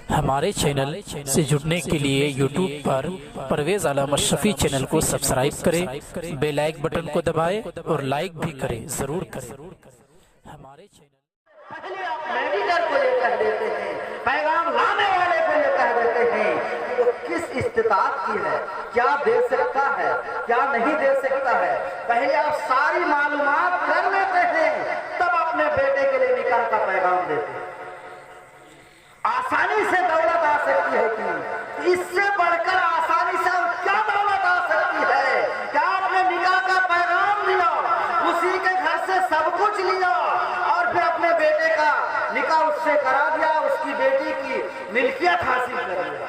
ہمارے چینل سے جڑنے کے لیے یوٹیوب پر پرویز علامہ شفیع چینل کو سبسکرائب کریں، بیل آئیکن بٹن کو دبائیں اور لائک بھی کریں، ضرور کریں۔ ہمارے چینل پہلے آپ میڈیٹر کو یہ کہہ دیتے ہیں، پیغام لانے والے کو یہ کہہ دیتے ہیں کہ وہ کس استطاعت کی ہے، کیا دے سکتا ہے، کیا نہیں دے سکتا ہے۔ پہلے آپ ساری معلومات کر لیتے ہیں، تب اپنے بیٹے کے لیے نکاح کا پیغام دیتے ہیں۔ آسانی سے دولت آ سکتی ہے کہ اس سے بڑھ کر آسانی سے کیا دولت آ سکتی ہے؟ کیا آپ نے نکاح کا پیغام لیا، اسی کے گھر سے سب کچھ لیا اور پھر اپنے بیٹے کا نکاح اس سے کرا دیا، اس کی بیٹی کی ملکیت حاصل کر لیا۔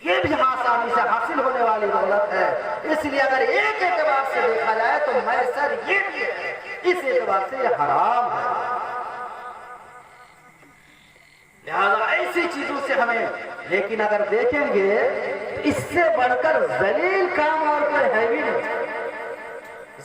یہ بھی آسانی سے حاصل ہونے والی دولت ہے۔ اس لیے اگر ایک اعتبار سے دیکھا جائے تو میسر یہ بھی ہے، اس اعتبار سے یہ حرام ہے۔ لہذا ایسی چیزوں سے ہمیں، لیکن اگر دیکھیں گے اس سے بڑھ کر ذلیل کام اور کوئی ہے بھی نہیں،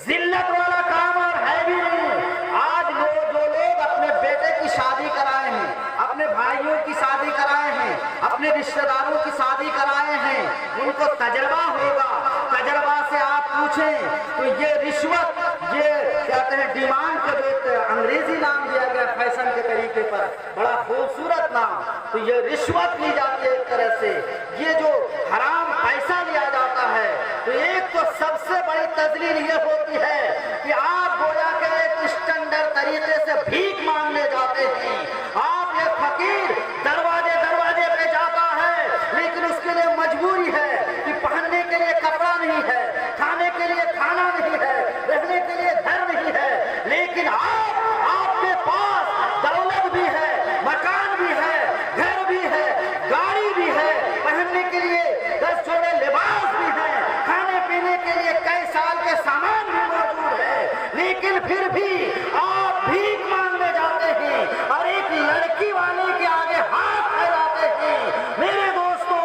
ذلت والا کام اور ہے بھی نہیں۔ آج جو لوگ اپنے بیٹے کی شادی کرائے ہیں، اپنے بھائیوں کی شادی کرائے ہیں، اپنے رشتہ داروں کی شادی کرائے ہیں، ان کو تجربہ ہوگا، تجربہ سے آپ پوچھیں تو یہ رشوت، یہ کہتے ہیں ڈیمانڈ کے دیتے، انگریزی نام دیا گیا فیشن کے طریقے پر، بڑا خوبصورت نام، تو یہ رشوت لی جاتی ہے ایک طرح سے، یہ جو حرام پیسہ لیا جاتا ہے۔ تو ایک تو سب سے بڑی تذلیل یہ ہوتی ہے کہ آپ گویا کہ ایک اسٹینڈرڈ طریقے سے بھیک مانگنے جاتے ہیں۔ آپ ایک فقیر دروازے دروازے پہ جاتا ہے، لیکن اس کے لیے مجبوری ہے کہ پہننے کے لیے کپڑا نہیں ہے، کھانے کے لیے کھانا نہیں ہے، رہنے کے لیے گھر نہیں ہے، لیکن آپ کے پاس دولت بھی ہے، مکان بھی ہے، گھر بھی ہے، گاڑی بھی ہے، پہننے کے لیے 10 جوڑے لباس بھی ہے، کھانے پینے کے لیے کئی سال کے سامان بھی موجود ہے، لیکن پھر بھی آپ بھیک مانگنے جاتے ہیں اور ایک لڑکی والے کے آگے ہاتھ پھیلاتے ہیں۔ میرے دوستو،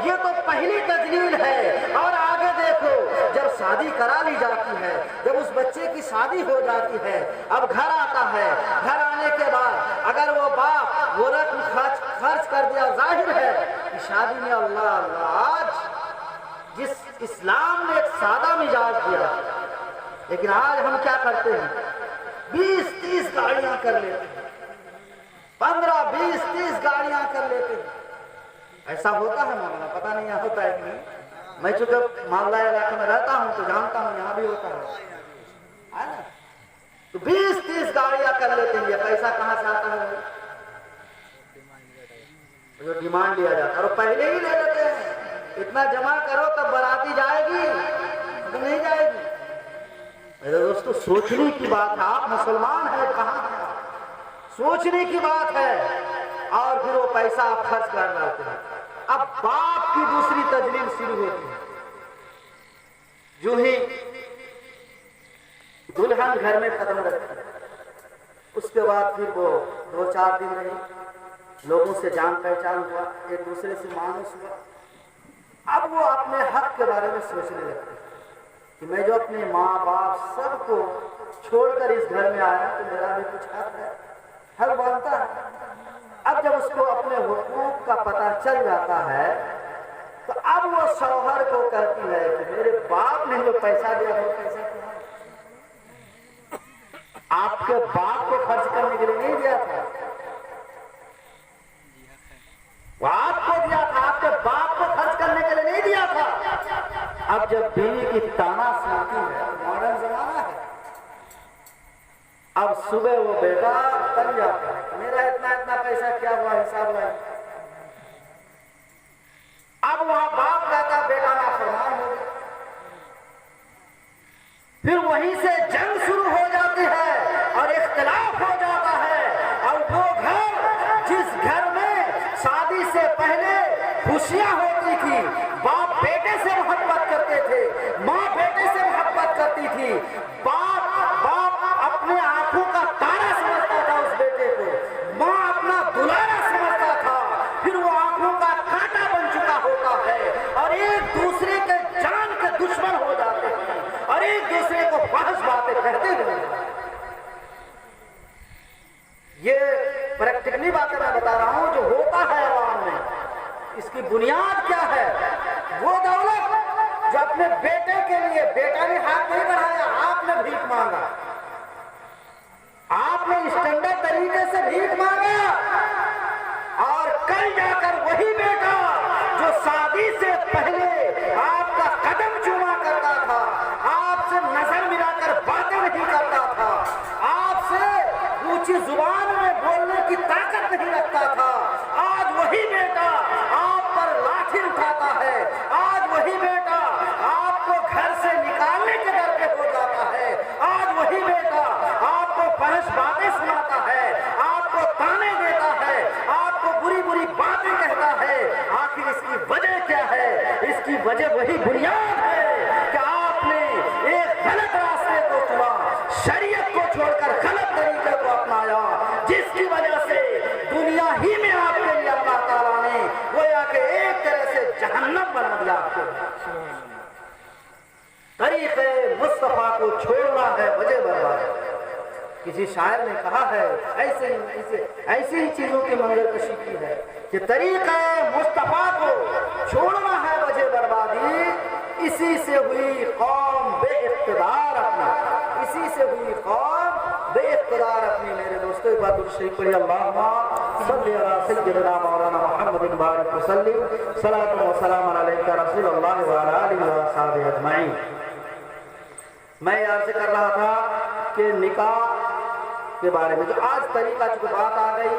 یہ تو پہلی تذلیل ہے۔ اور آگے دیکھو، جب شادی کرا لی جاتی ہے، جب اس بچے کی شادی ہو جاتی ہے، اب گھر آتا ہے، گھر آنے کے بعد اگر وہ باپ وہ رقم خرچ کر دیا، ظاہر ہے کہ شادی میں اللہ آج جس اسلام نے ایک سادہ مزاج دیا، لیکن آج ہم کیا کرتے ہیں، 20-30 گاڑیاں کر لیتے ہیں، 15-20-30 گاڑیاں کر لیتے ہیں۔ ایسا ہوتا ہے مولانا، پتہ نہیں یہاں ہوتا ہے کہ نہیں، میں چونکہ محلہ علاقے میں رہتا ہوں تو جانتا ہوں یہاں بھی ہوتا ہے نا۔ تو 20-30 گاڑیاں کر لیتے ہیں۔ یہ پیسہ کہاں سے آتا ہے؟ جو ڈیمانڈ لیا جاتا ہے، اور پہلے ہی لے لیتے ہیں، اتنا جمع کرو تب باراتی جائے گی تو نہیں جائے گی۔ میرے دوستو، سوچنے کی بات ہے، آپ مسلمان ہیں کہاں ہیں، سوچنے کی بات ہے، اور پھر وہ پیسہ آپ خرچ کر ڈالتے ہیں۔ اب باپ کی دوسری تجلیل شروع ہوتی ہے، جو ہی دلہن گھر میں قدم رکھتی ہے، اس کے بعد پھر وہ 2-4 دن رہی، لوگوں سے جان پہچان ہوا، ایک دوسرے سے مانوس ہوا، اب وہ اپنے حق کے بارے میں سوچنے لگتے ہیں کہ میں جو اپنے ماں باپ سب کو چھوڑ کر اس گھر میں آیا تو میرا بھی کچھ حق ہے، حق بنتا ہے۔ اب جب اس کو اپنے حقوق کا پتہ چل جاتا ہے تو اب وہ شوہر کو کہتی ہے کہ میرے باپ نے جو پیسہ دیا وہ پیسہ کیا ہے؟ آپ کے باپ کو خرچ کرنے کے لیے نہیں دیا تھا، وہ آپ کو دیا تھا، آپ کے باپ کو خرچ کرنے کے لیے نہیں دیا تھا۔ اب جب بیوی کی تانا سنتی ہے، ماڈرن زمانہ ہے، اب صبح وہ بیٹا تن جاتا ہے، میرا اتنا پیسہ کیا ہوا، حساب لائی۔ اب وہاں باپ کہتا بیٹا نافرمان ہو گیا، پھر وہیں سے جنگ شروع ہو جاتی ہے اور اختلاف ہو جاتا ہے۔ اور وہ گھر، جس گھر میں شادی سے پہلے خوشیاں ہوتی تھی، باپ بیٹے سے محبت کرتے تھے، ماں بیٹے سے محبت کرتی تھی، باپ اپنے آنکھوں کا تارا سمجھتا تھا اس بیٹے کو، ماں اپنا دلارا سمجھتا تھا، پھر وہ آنکھوں کا کانٹا بن چکا ہوتا ہے اور ایک دوسرے کے جان کے دشمن ہو جاتے ہیں اور ایک دوسرے کو فحش باتیں کہتے ہوئے۔ یہ پریکٹیکلی باتیں میں بتا رہا ہوں جو ہو کی بنیاد کیا ہے؟ وہ دولت جو اپنے بیٹے کے لیے، بیٹا نے ہاتھ نہیں بڑھایا، آپ نے بھیک مانگا، آپ نے اسٹینڈرڈ طریقے سے بھیک مانگا، اور کل جا کر وہی بیٹا جو شادی سے پہلے آپ کا قدم چوما کرتا تھا، آپ سے نظر ملا کر باتیں نہیں کرتا تھا، آپ سے اونچی زبان میں بولنے کی طاقت نہیں رکھتا تھا، آج وہی بیٹا آپ پر لاٹھی اٹھاتا ہے، آج وہی بیٹا آپ کو گھر سے نکالنے کے ڈر پہ ہو جاتا ہے، آج وہی بیٹا آپ کو فحش باتیں سناتا ہے، آپ کو تانے دیتا ہے، آپ کو بری بری باتیں کہتا ہے۔ آخر اس کی وجہ کیا ہے؟ اس کی وجہ وہی بنیاد ہے کہ آپ نے ایک غلط راستے کو چنا، شریعت کو چھوڑ کر غلط طریقے کو اپنایا، جس کی وجہ سے دنیا ہی میں آپ کے لیے اللہ تعالیٰ نے گویا کہ ایک طرح سے جہنم بنا دیا آپ کو۔ طریقے مصطفیٰ کو چھوڑنا ہے وجہ برباد۔ کسی شاعر نے کہا ہے ایسی ہی چیزوں کی منظر کشی کی ہے کہ طریقہ مصطفیٰ کو چھوڑنا ہے وجہ بربادی، اسی سے ہوئی قوم بے اقتدار اپنی، اسی سے ہوئی قوم بے اقتدار اپنی۔ میرے دوستو ایک بات شریف پڑھی، اللہم صلی علی سیدنا مولانا محمد بارک وسلم، صلاۃ و سلام علیک رسول اللہ وعلی آلہ وصحبہ اجمعین۔ میں عرض کر رہا تھا کہ نکاح کے بارے میں جو آج طریقہ چونکہ بات آ گئی،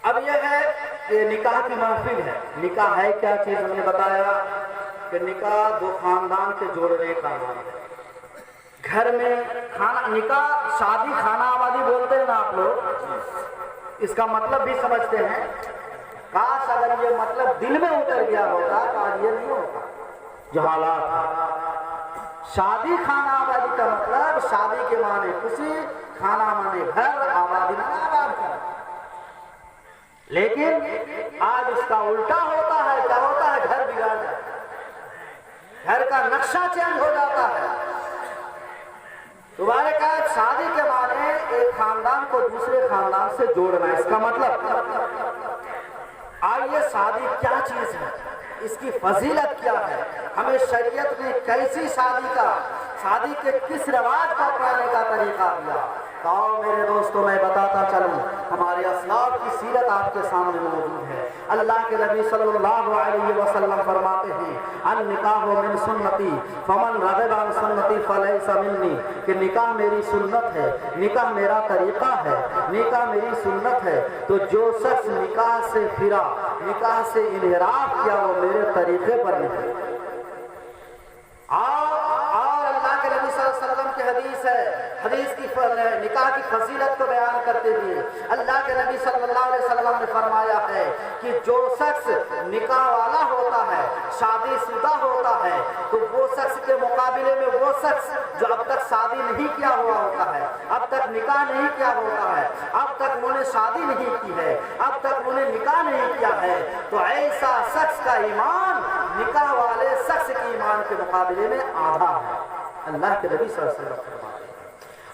اب یہ ہے کہ نکاح کی محفل ہے۔ نکاح ہے کیا چیز؟ ہم نے بتایا کہ نکاح دو خاندان کے جوڑنے کا نام ہے۔ گھر میں کھانا، نکاح شادی خانہ آبادی بولتے ہیں نا آپ لوگ، اس کا مطلب بھی سمجھتے ہیں۔ کاش اگر یہ مطلب دل میں اتر گیا ہوتا تو آج یہ نہیں ہوتا جو حالات ہیں۔ شادی خانہ آبادی کا مطلب شادی کے معنی خوشی، خانہ معنی گھر، آبادی معنی آباد کرنا۔ لیکن آج اس کا الٹا ہوتا ہے، کیا ہوتا ہے؟ گھر بگڑ جاتا ہے، گھر کا نقشہ چینج ہو جاتا ہے۔ تمہارے کہا شادی کے معنی ایک خاندان کو دوسرے خاندان سے جوڑنا، اس کا مطلب آئیے شادی کیا چیز ہے، اس کی فضیلت کیا ہے، ہمیں شریعت نے کیسی شادی کے کس رواج کو اپنانے کا طریقہ دیا۔ تو میرے دوستوں میں بتاتا چلوں، ہمارے اسلاف کی سیرت آپ کے سامنے موجود ہے۔ اللہ کے نبی صلی اللہ علیہ وسلم فرماتے ہیں النکاح من سنتی فمن رغب عن سنتی فلیس منی، کہ نکاح میری سنت ہے، نکاح میرا طریقہ ہے، نکاح میری سنت ہے، تو جو شخص نکاح سے پھرا، نکاح سے انحراف کیا، وہ میرے طریقے پر نہیں۔ اور اللہ کے نبی صلی اللہ علیہ وسلم کی حدیث ہے، حدیث کی نکاح کی فضیلت کو بیان کرتے ہوئے اللہ کے نبی صلی اللہ علیہ وسلم نے فرمایا ہے کہ جو شخص نکاح والا ہوتا ہے، شادی شدہ ہوتا ہے، تو وہ شخص کے مقابلے میں وہ شخص جو اب تک شادی نہیں کیا ہوا ہوتا ہے، اب تک نکاح نہیں کیا ہوتا ہے، اب تک انہوں نے شادی نہیں کی ہے، اب تک انہوں نے نکاح نہیں کیا ہے، تو ایسا شخص کا ایمان نکاح والے شخص کے ایمان کے مقابلے میں آدھا ہے۔ اللہ کے نبی صلی اللہ علیہ وسلم فرماتے ہیں۔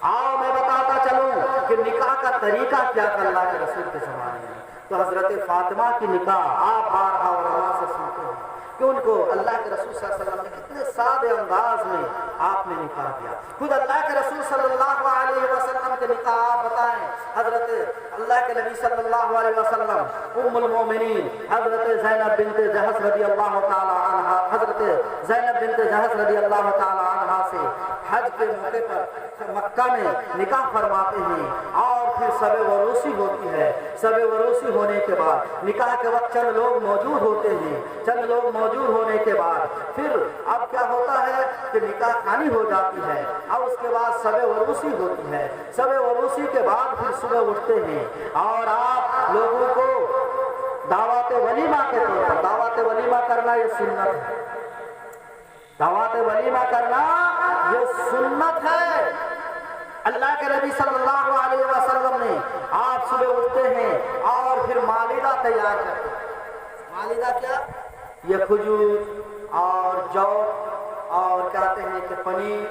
آؤ میں بتاتا چلوں کہ نکاح کا طریقہ کیا تھا اللہ کے رسول کے زمانے میں۔ تو حضرت فاطمہ کی نکاح آپ بارہا علماء سے سنتے ہیں کہ ان کو اللہ کے رسول صلی اللہ علیہ وسلم نے کتنے سادے انداز میں آپ نے نکاح دیا۔ خود اللہ کے رسول صلی اللہ علیہ وسلم کے نکاح آپ بتائیں، حضرت اللہ کے نبی صلی اللہ علیہ وسلم ام المومنین حضرت زینب بنت جہش رضی اللہ تعالی عنہا، حضرت زینب بنت جہش رضی اللہ تعالی عنہا سے حج کے موقع پر مکہ میں نکاح فرماتے ہیں، اور پھر شب وروثی ہوتی ہے۔ شب وروثی ہونے کے بعد نکاح کے وقت چند لوگ موجود ہوتے ہیں، چند لوگ موجود ہونے کے بعد پھر اب کیا ہوتا ہے کہ نکاح خانی ہو جاتی ہے، اور اس کے بعد شب وروثی ہوتی ہے۔ شب وروثی کے بعد پھر صبح اٹھتے ہیں اور آپ لوگوں کو دعوت ولیمہ کے طور پر، دعوت ولیمہ کرنا یہ سنت ہے، دعوت ولیمہ کرنا یہ سنت ہے۔ اللہ کے نبی صلی اللہ علیہ وسلم نے آپ صبح اٹھتے ہیں اور پھر مالیدہ تیار کرتے ہیں۔ مالیدہ کیا؟ یہ کھجور اور جو اور کہتے ہیں کہ پنیر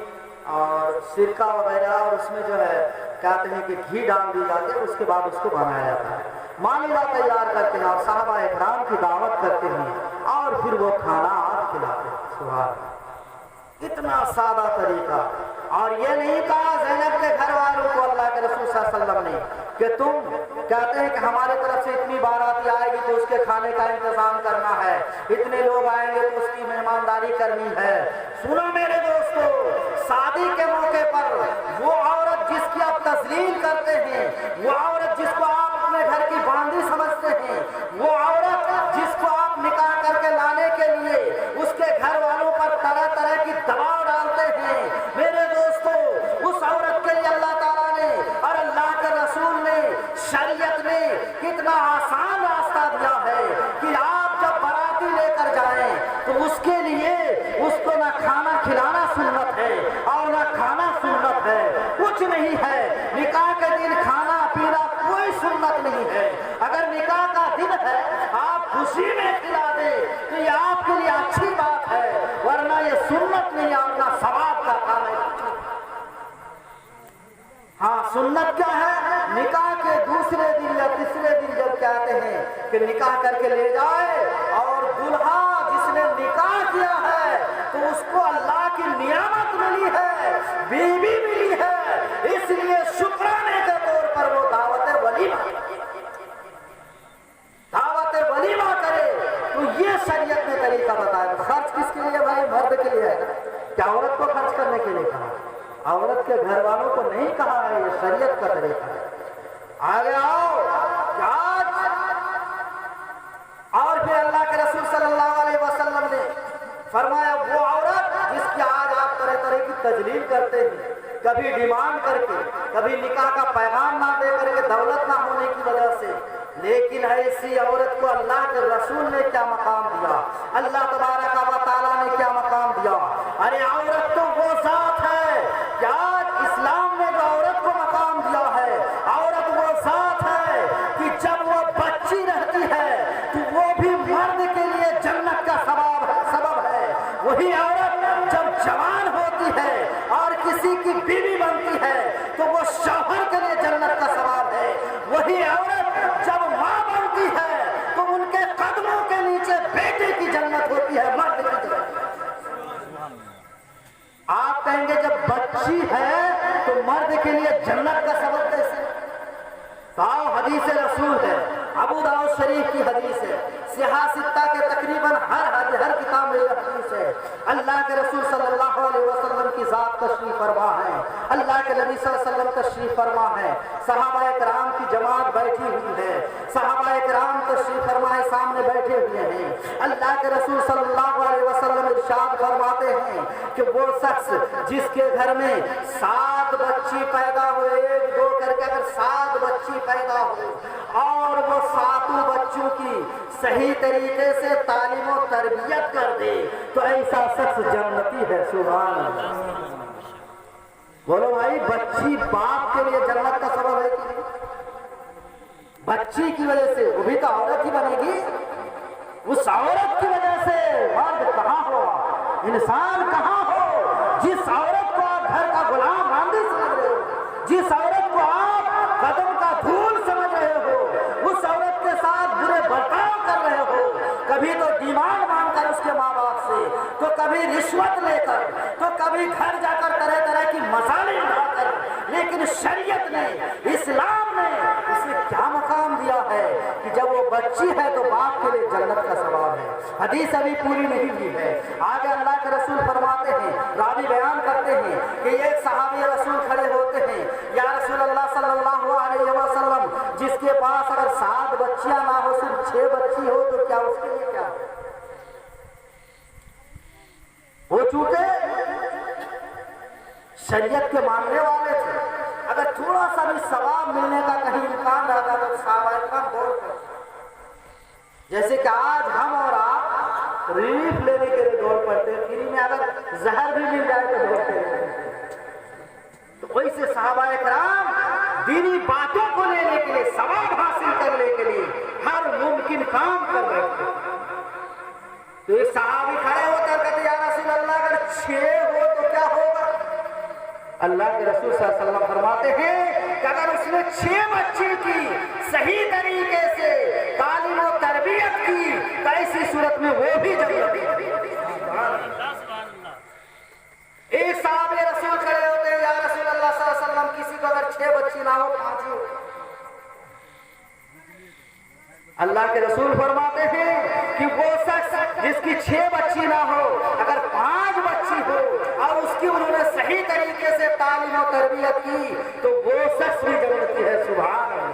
اور سرکہ وغیرہ، اور اس میں جو ہے کہتے ہیں کہ گھی ڈال دی جاتی ہے، اس کے بعد اس کو بنایا جاتا ہے۔ معاملہ تیار کرتے ہیں اور صحابہ اکرام کی دعوت کرتے ہیں اور پھر وہ کھانا آپ کھلاتے ہیں. سبحان اللہ. اتنا سادہ طریقہ. اور یہ نہیں کہا زینب کے گھر والوں کو اللہ کے رسول صلی اللہ علیہ وسلم نے کہ تم کہتے ہیں کہ ہمارے طرف سے اتنی بارات آئے گی تو اس کے کھانے کا انتظام کرنا ہے, اتنے لوگ آئیں گے تو اس کی مہمانداری کرنی ہے. سنو میرے دوستو, شادی کے موقع پر وہ عورت جس کی آپ تذلیل کرتے ہیں, وہ عورت جس کو آپ اپنے گھر کی باندھی سمجھتے ہیں, وہ عورت جس کو آپ نکاح کر کے لانے کے لیے اس کے گھر والوں پر طرح طرح کی دباؤ ڈالتے ہیں, میرے دوستو اس عورت کے لیے اللہ تعالیٰ نے اور اللہ کے رسول نے شریعت نے کتنا آسان راستہ دیا ہے کہ آپ جب باراتی لے کر جائیں تو اس کے لیے اس کو نہ کھانا کھلانا سنت ہے اور نہ کھانا سنت ہے, کچھ نہیں ہے. نکاح کے دن کھانا پینا کوئی سنت نہیں ہے. اگر نکاح کا دن ہے آپ خوشی میں کھلا دیں تو یہ آپ کے لیے اچھی بات ہے, ورنہ یہ سنت نہیں, اپنا ثواب کا کام ہے. ہاں سنت کیا ہے؟ نکاح کے دوسرے دن یا تیسرے دن جب کہتے ہیں کہ نکاح کر کے لے جائے اور دلہا جس نے نکاح کیا ہے تو اس کو اللہ کی نعمت ملی ہے, بیوی ملی ہے, اس لیے شکرانے کے طور پر وہ دعوت ولیمہ کرے. تو یہ شریعت نے طریقہ بتایا. خرچ کس کے لیے بھائی؟ مرد کے لیے ہے. کیا عورت کو خرچ کرنے کے لیے کہا؟ عورت کے گھر والوں کو نہیں کہا ہے, یہ شریعت کا طریقہ ہے. آگے آؤ. اور پھر اللہ کے رسول صلی اللہ علیہ وسلم نے فرمایا وہ عورت جس کی آج آپ طرح طرح کی تجلیل کرتے ہیں, کبھی ڈیمانڈ کر کے, کبھی نکاح کا پیغام نہ دے کر کے, دولت نہ ہونے کی وجہ سے, لیکن ایسی عورت کو اللہ کے رسول نے کیا مقام دیا, اللہ تبارک و تعالیٰ نے کیا مقام دیا. ارے عورت تو وہ ذات ہے, کیا اسلام نے جو عورت کو مقام دیا ہے, عورت وہ ذات ہے کہ جب وہ بچی رہتی ہے تو وہ بھی مرد کے لیے جنت کا سبب ہے. وہی عورت جب جوان ہوتی ہے اور کسی کی بیوی بنتی ہے تو وہ شوہر کے لیے جنت کا سبب ہے. وہی عورت جب ماں بنتی ہے تو ان کے قدموں کے نیچے بیٹے کی جنت ہوتی ہے, مرد کی جنت. آپ کہیں گے جب بچی ہے تو مرد کے لیے جنت کا سبب کیسے؟ تو حدیث رسول ہے, ابو داؤد شریف کی حدیث ہے, سیاہ ستہ کے تقریباً ہر کتاب میں حدیث ہے. اللہ کے رسول صلی اللہ علیہ وسلم کی ذات تشریف فرما ہے, اللہ کے نبی صلی اللہ علیہ وسلم تشریف فرما ہے, صحابہ کرام کی جماعت بیٹھی ہوئی ہے, صحابہ کرام تشریف فرما ہے, سامنے بیٹھے ہوئے ہیں. اللہ کے رسول صلی اللہ علیہ وسلم ارشاد فرماتے ہیں کہ وہ شخص جس کے گھر میں 7 بچی پیدا ہوئے, 1 2 کر کے اگر 7 بچی پیدا ہو اور وہ 7 بچوں کی صحیح طریقے سے تعلیم و تربیت کر دے تو ایسا شخص جنتی ہے. سبحان اللہ. بولو بھائی, بچی باپ کے لیے جنت کا سبب ہے کہ نہیں؟ بچی کی وجہ سے وہ بھی تو عورت ہی بنے گی. اس عورت کی وجہ سے مرد کہاں ہو, انسان کہاں ہو جس عورت کو آپ گھر کا غلام باندھی سمجھ رہے ہو, جس عورت کو آپ قدم کا دھول سمجھ رہے ہو, اس عورت کے ساتھ برے برتاؤ کر رہے ہو, کبھی تو ڈیمانڈ مانگ کر اس کے ماں باپ سے, تو کبھی رشوت لے کر, تو کبھی گھر جا کر طرح طرح کی مظالم ڈال کر, لیکن شریعت نے, اسلام نے اسے کیا مقام دیا ہے کہ جب وہ بچی ہے تو باپ کے لیے جنت کا سبب ہے. حدیث ابھی پوری نہیں ہوئی ہے. آگے اللہ کے رسول فرماتے ہیں, راوی بیان کرتے ہیں کہ ایک صحابی رسول کھڑے ہوتے ہیں, یا رسول اللہ صلی اللہ علیہ وسلم جس کے پاس اگر 7 بچیاں نہ ہو, صرف 6 بچی ہو تو کیا اس کے لیے کیا وہ چونکہ شریعت کے ماننے والے تھے, اگر تھوڑا سا بھی ثواب ملنے کا کہیں امکان رہتا تو صحابہ کرام دوڑ کر, جیسے کہ آج ہم اور آپ ریلیف لینے کے لیے دوڑ پڑتے ہیں, فری میں اگر زہر بھی مل جائے تو دوڑتے ہیں. تو ویسے صحابہ کرام دینی باتوں کو لینے کے لیے, ثواب حاصل کرنے کے لیے ہر ممکن کام کر رہے تھے. تو ایک صحابی کھڑے ہوتے ہیں, کہتے یا رسول اللہ اگر 6 ہو تو کیا ہوگا؟ اللہ کے رسول صلی اللہ علیہ وسلم فرماتے ہیں کہ اگر اس نے 6 بچی کی صحیح طریقے سے تعلیم و تربیت کی تو ایسی صورت میں وہ بھی جنتی ہے۔ ایک صاحب رسول کھڑے ہوتے ہیں، یا رسول اللہ صلی اللہ علیہ وسلم کسی کو اگر 6 بچی نہ ہو 5 ہی ہو۔ اللہ کے رسول فرماتے ہیں کہ وہ شخص جس کی 6 بچی نہ ہو اگر 5 بچی ہو اور اس کی انہوں نے صحیح طریقے سے تعلیم و تربیت کی تو وہ شخص بھی جنتی ہے۔ سبحان اللہ۔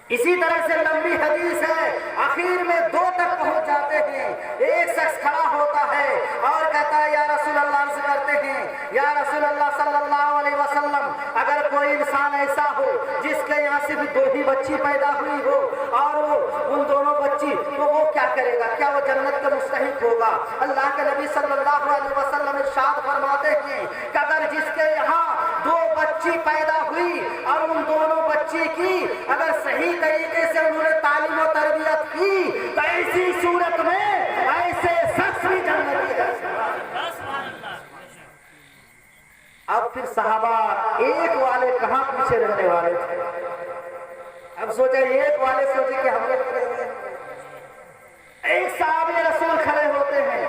اسی طرح سے لمبی حدیث ہے، آخر میں 2 تک پہنچ جاتے ہیں۔ ایک شخص کھڑا ہوتا ہے اور کہتا ہے یا رسول اللہ، عرض کرتے ہیں یا رسول اللہ صلی اللہ علیہ وسلم اگر کوئی انسان ایسا ہو جس کے یہاں صرف 2 ہی بچی پیدا ہوئی ہو اور وہ ان دونوں بچی تو وہ کیا کرے گا؟ کیا وہ جنت کا مستحق ہوگا؟ اللہ کے نبی صلی اللہ علیہ وسلم ارشاد فرماتے ہیں کہ اگر جس کے یہاں 2 بچی پیدا ہوئی اور ان دونوں بچی کی اگر صحیح طریقے سے انہوں نے تعلیم و تربیت کی تو ایسی صورت میں ایسے شخص بھی جنتی ہے۔ اب پھر صحابہ ایک والے کہاں پیچھے رہنے والے تھے؟ اب سوچے ایک والے سوچے کہ ہم لوگ کھڑے ہیں، ایک صحابی رسول کھڑے ہوتے ہیں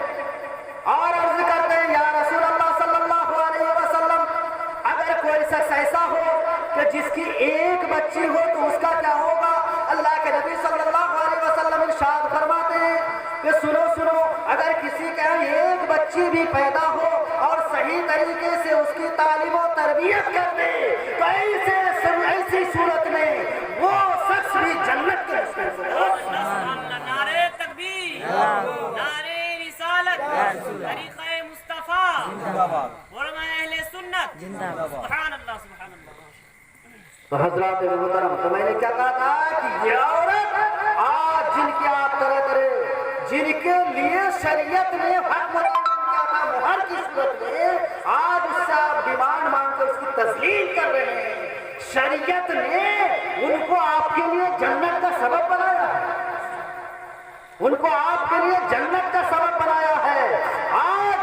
اور عرض کرتے ہیں یا رسول اللہ صلی اللہ علیہ وسلم اگر کوئی شخص ایسا ہو کہ جس کی 1 بچی ہو تو اس کا کیا ہوگا؟ اللہ کے نبی صلی اللہ علیہ وسلم ارشاد فرماتے ہیں کہ سنو اگر کسی کا 1 بچی بھی پیدا ہو اور صحیح طریقے سے اس کی تعلیم و تربیت کر دے تو ایسی صورت میں وہ شخص بھی جنت کے مستحق ہے۔ نعرہ تکبیر، نعرہ رسالت، طریقہ مصطفیٰ، علماء اہل سنت، سبحان اللہ سبحان اللہ۔ تو حضرات محترم، تو میں نے کیا کہا تھا کہ یہ عورت آج جن کی آپ طرح جن کے لیے شریعت نے حق متعین کیا تھا مہر کی صورت میں، آج اس سے آپ ڈیمانڈ مانگ کر اس کی تسلیم کر رہے ہیں۔ شریعت نے ان کو آپ کے لیے جنت کا سبب بنایا ہے، ان کو آپ کے لیے جنت کا سبب بنایا ہے۔ آج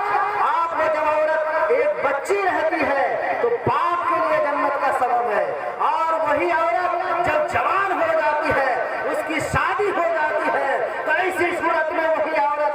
آپ نے جب عورت 1 بچی رہتی ہے تو باپ کے لیے جنت کا سبب ہے، اور وہی عورت جب جوان ہو جاتی ہے اس کی شادی ہو جاتی ہے تو ایسی صورت میں وہی عورت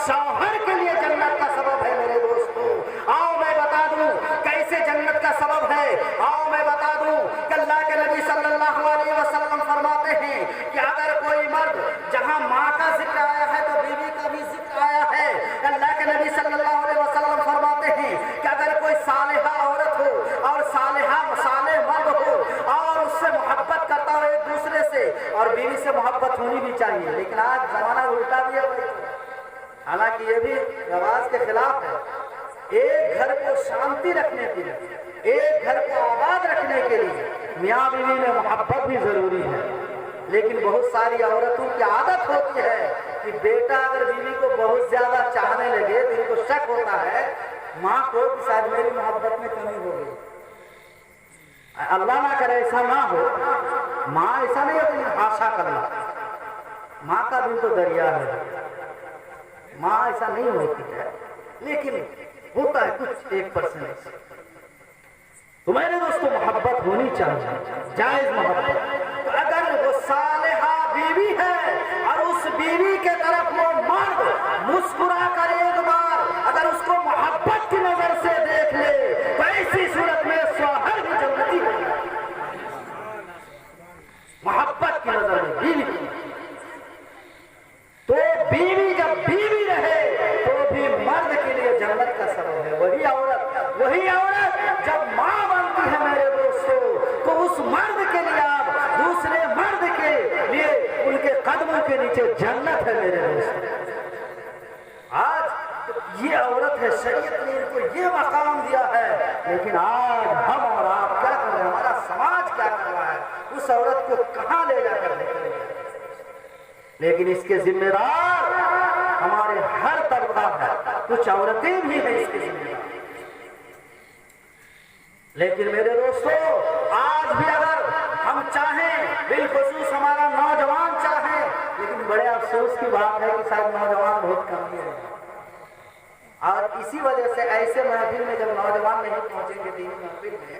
شوہر کے لیے جنت کا سبب ہے۔ میرے دوستو آؤ میں بتا دوں کیسے جنت کا سبب ہے، آؤ میں بتا دوں کہ اللہ کے نبی صلی اللہ علیہ وسلم فرماتے ہیں کہ اگر کوئی مرد جہاں ماں کا ذکر آیا ہے تو بیوی کا بھی ذکر آیا ہے۔ اللہ کے نبی صلی اللہ علیہ وسلم فرماتے ہیں کہ اگر کوئی صالحہ عورت ہو اور صالح مرد ہو اور اس سے محبت کرتا ہو ایک دوسرے سے، اور بیوی سے محبت ہونی بھی چاہیے، لیکن آج زمانہ الٹا بھی ہے، حالانکہ یہ بھی رواج کے خلاف ہے۔ ایک گھر کو شانتی رکھنے کے لیے، ایک گھر کو آباد رکھنے کے لیے میاں بیوی میں محبت بھی ضروری ہے، لیکن بہت ساری عورتوں کی عادت ہوتی ہے کہ بیٹا اگر بیوی کو بہت زیادہ چاہنے لگے تو ان کو شک ہوتا ہے ماں کو کہ شاید میری محبت میں کمی ہو گئی۔ اللہ نہ کرے ایسا نہ ہو، ماں ایسا نہیں ہوتی آشا کرنا، ماں کا دل تو دریا ہے، ماں ایسا نہیں ہوتی ہے، لیکن ہوتا ہے کچھ 1%۔ تو میرے دوستو محبت ہونی چاہیے، جائز محبت۔ اگر وہ صالحہ بیوی ہے اور اس بیوی کے طرف وہ مرد مسکرا کر ایک بار اگر اس کو محبت کی نظر سے دیکھ لے تو ایسی صورت میں شوہر بھی جنتی ہے۔ محبت کی نظر میں بیوی، تو بیوی جب بیوی رہے تو بھی مرد کے لیے جنت کا سبب ہے۔ وہی عورت جب ماں بنتی ہے میرے دوستو تو اس مرد کے لیے آپ دوسرے مرد کے لیے ان کے قدموں کے نیچے جنت ہے میرے دوستو۔ آج یہ عورت ہے، شریعت نے ان کو یہ مقام دیا ہے، لیکن آج ہم اور آپ کیا کر رہے ہیں، ہمارا سماج کیا کر رہا ہے، اس عورت کو کہاں لے جا کر دیکھ رہے ہیں۔ لیکن اس کے ذمہ دار ہمارے ہر طبقہ ہے، کچھ عورتیں بھی ہیں اس کے ذمہ دار۔ لیکن میرے دوستو آج بھی اگر ہم چاہیں، بالخصوص ہمارا نوجوان چاہیں، لیکن بڑے افسوس کی بات ہے کہ شاید نوجوان بہت کم ہی ہے، اور اسی وجہ سے ایسے محفل میں جب نوجوان نہیں پہنچیں گے دینی محفل میں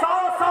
100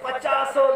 50